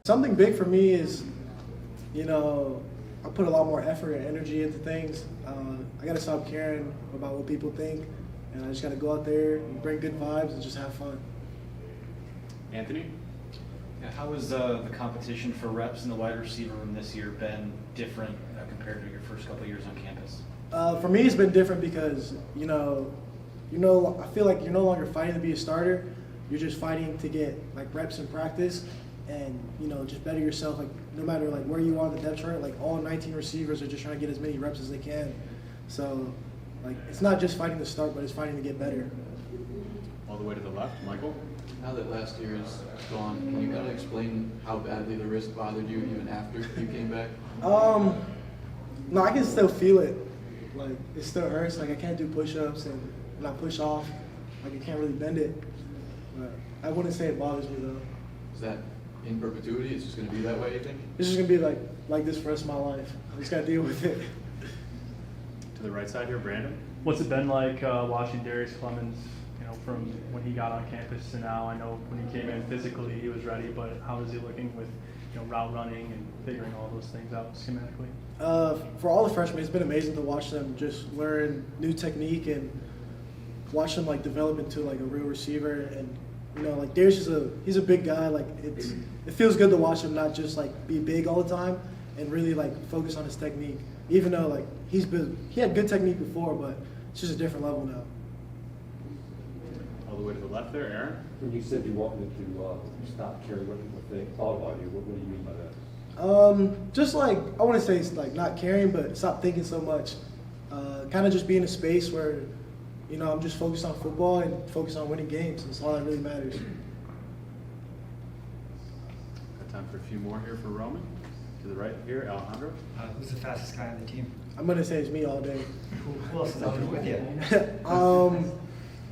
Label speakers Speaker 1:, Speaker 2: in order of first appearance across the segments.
Speaker 1: Something big for me is, I put a lot more effort and energy into things. I got to stop caring about what people think, and I just got to go out there and bring good vibes and just have fun.
Speaker 2: Anthony?
Speaker 3: Yeah, how has the competition for reps in the wide receiver room this year been different compared to your first couple of years on campus?
Speaker 1: For me, it's been different because, I feel like you're no longer fighting to be a starter. You're just fighting to get reps in practice and, just better yourself. No matter where you are on the depth chart, all 19 receivers are just trying to get as many reps as they can. So, it's not just fighting to start, but it's fighting to get better.
Speaker 2: All the way to the left, Michael?
Speaker 4: Now that last year is gone, can you kind of explain how badly the wrist bothered you even after you came back?
Speaker 1: No, I can still feel it. It still hurts. I can't do push-ups, and when I push off, I can't really bend it. But I wouldn't say it bothers me, though.
Speaker 4: Is that in perpetuity? It's just going to be that way, you think?
Speaker 1: It's just going to be like this for the rest of my life. I just got to deal with it.
Speaker 2: To the right side here, Brandon?
Speaker 5: What's it been like watching Darius Clemens, from when he got on campus to now? I know when he came in physically he was ready, but how is he looking with route running and figuring all those things out schematically?
Speaker 1: For all the freshmen, it's been amazing to watch them just learn new technique and watch them develop into a real receiver. And Darius he's a big guy. It feels good to watch him not just be big all the time and really focus on his technique. Even though he had good technique before, but it's just a different level now.
Speaker 2: All the way to the left there, Aaron?
Speaker 6: When you said you wanted to stop caring what people thought about you, what do you mean by that?
Speaker 1: Just I want to say it's not caring, but stop thinking so much. Kind of just be in a space where, I'm just focused on football and focused on winning games. That's all that really matters.
Speaker 2: Got time for a few more here for Roman. To the right here, Alejandro.
Speaker 7: Who's the fastest guy on the team?
Speaker 1: I'm going to say it's me all day.
Speaker 7: Who else is out there with you?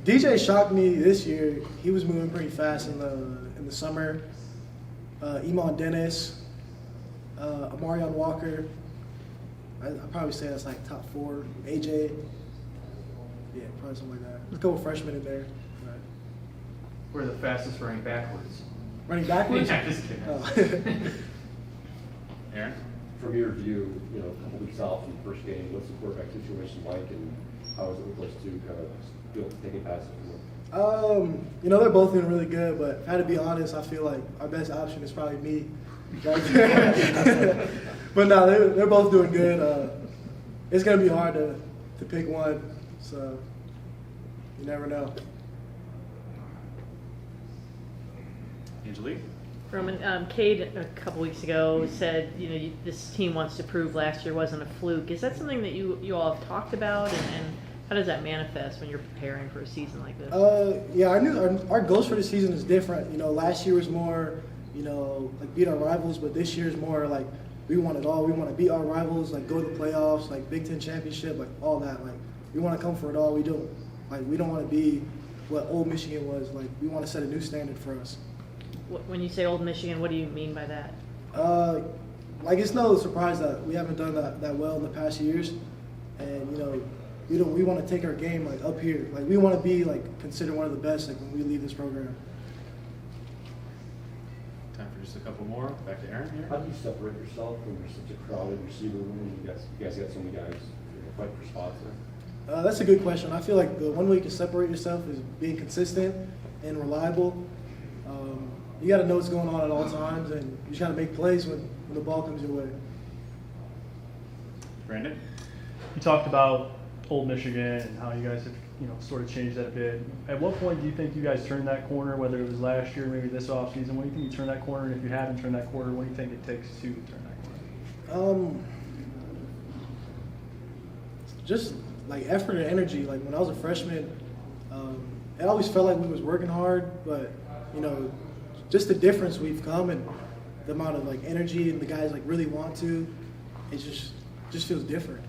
Speaker 1: DJ shocked me this year. He was moving pretty fast in the summer. Iman Dennis, Amarion Walker. I'd probably say that's top 4. AJ. Yeah, probably something like that. Let's go with freshmen in there. Right.
Speaker 8: We're the fastest running backwards.
Speaker 1: Running backwards?
Speaker 8: Yeah, just kidding.
Speaker 1: Oh.
Speaker 2: Aaron?
Speaker 6: From your view, a couple weeks out from the first game, what's the quarterback situation like, and how is it with those two kind of taking passes?
Speaker 1: They're both doing really good, but if I had to be honest, I feel like our best option is probably me. Right there. But no, they're both doing good. It's gonna be hard to pick one, so you never know.
Speaker 2: Angelique?
Speaker 9: Roman, Cade a couple weeks ago said, this team wants to prove last year wasn't a fluke. Is that something that you all have talked about, and how does that manifest when you're preparing for a season like this?
Speaker 1: Yeah, our goals for the season is different. Last year was more, beat our rivals, but this year is more we want it all. We want to beat our rivals, go to the playoffs, Big Ten championship, all that. We want to come for it all. We don't want to be what Old Michigan was. We want to set a new standard for us.
Speaker 9: When you say Old Michigan, what do you mean by that?
Speaker 1: It's no surprise that we haven't done that well in the past years, and we want to take our game up here. We want to be considered one of the best when we leave this program.
Speaker 2: Time for just a couple more. Back to Aaron here.
Speaker 6: How do you separate yourself when you're such a crowded receiver room? You guys got so many guys fight for spots there?
Speaker 1: That's a good question. I feel the one way you can separate yourself is being consistent and reliable. You got to know what's going on at all times, and you just got to make plays when the ball comes your way.
Speaker 2: Brandon?
Speaker 5: You talked about Old Michigan and how you guys have sort of changed that a bit. At what point do you think you guys turned that corner, whether it was last year, maybe this offseason? When do you think you turned that corner? And if you haven't turned that corner, what do you think it takes to turn that corner?
Speaker 1: Just effort and energy. When I was a freshman, it always felt like we was working hard, but just the difference we've come and the amount of energy and the guys really want to, it just feels different.